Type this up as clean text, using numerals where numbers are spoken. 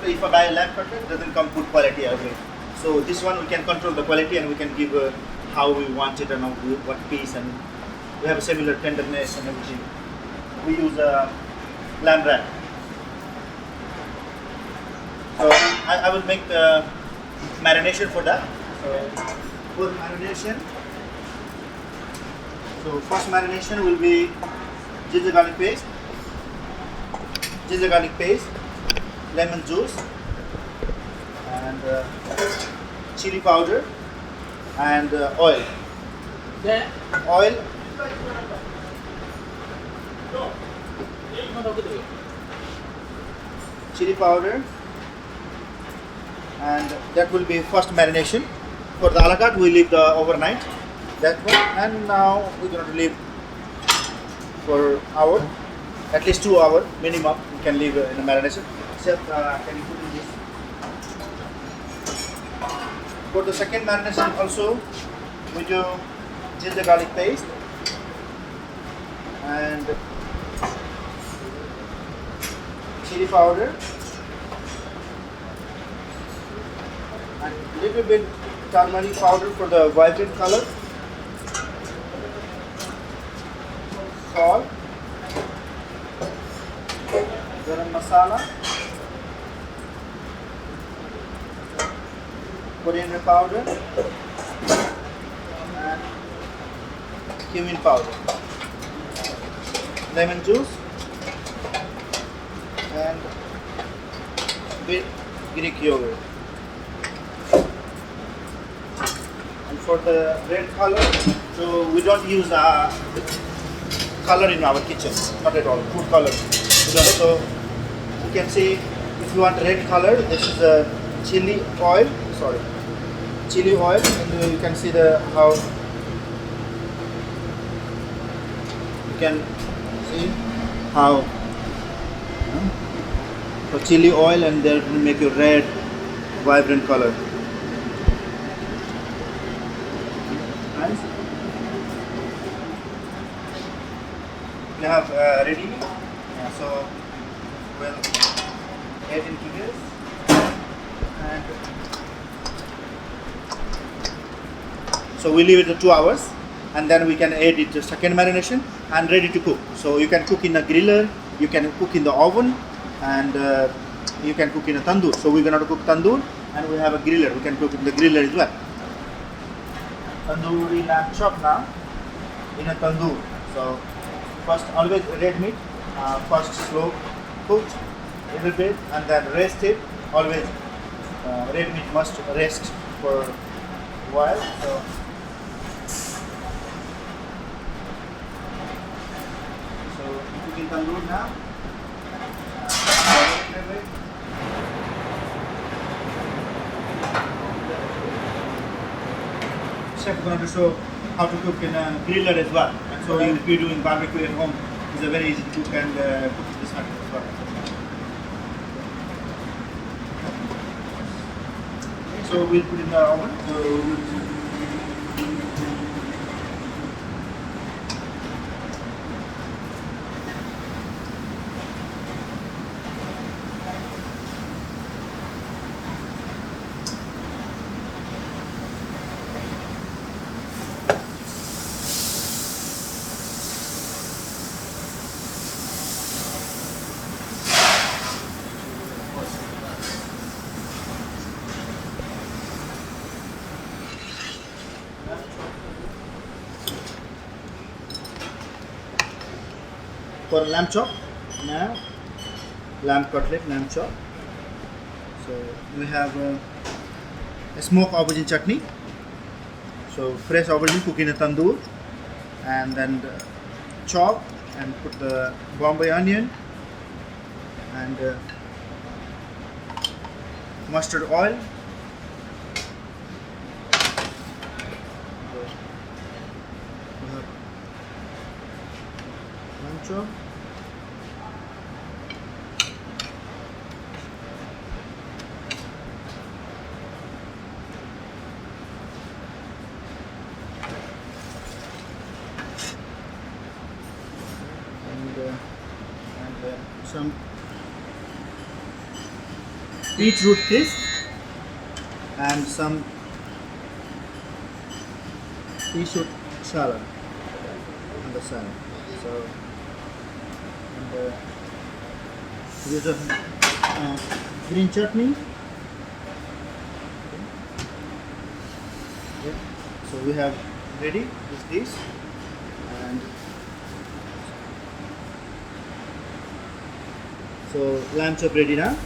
if I buy a lamb cutlet, it doesn't come good quality away. So this one we can control the quality and we can give how we want it and what piece, and we have a similar tenderness and everything. We use a lamb wrap. So I will make the marination for that. So for marination, so first marination will be ginger garlic paste, lemon juice, and chili powder, and oil. Oil. Chili powder, and that will be first marination. For the a la carte, we leave the overnight. That one, and now we're going to leave for hour, at least 2 hours minimum. We can leave in the marination. Chef, can you put in this? For the second marination also, we do ginger garlic paste and chili powder and little bit turmeric powder for the vibrant color, salt, garam masala, coriander powder, and cumin powder, lemon juice, and Greek yogurt. And for the red color, so we don't use color in our kitchen, not at all, food color. So you can see if you want red color, this is a chili oil, and you can see how you can see how so chili oil, and that will make a red vibrant color. Nice. We have ready, so we'll add into this, and so we leave it for 2 hours, and then we can add it to second marination and ready to cook. So you can cook in a griller, you can cook in the oven, and you can cook in a tandoor. So we're gonna cook tandoor, and we have a griller. We can cook in the griller as well. Tandoori lamb chop now in a tandoor. So first, always red meat. First slow cooked a little bit, and then rest it. Always red meat must rest for a while. So cooking tandoor now. Chef is going to show how to cook in a griller as well. And so if you're doing barbecue at home, it's a very easy to cook and cook this method as well. So we'll put in the oven. For lamb chop, now lamb cutlet, lamb chop. So we have a smoked aubergine chutney. So fresh aubergine cook in a tandoor, and then chop and put the Bombay onion and mustard oil. We have lamb chop. And some beetroot crisp and some beetroot salad on the side. So, and use of green chutney. Okay. So we have ready with this, and so lamb chop ready now.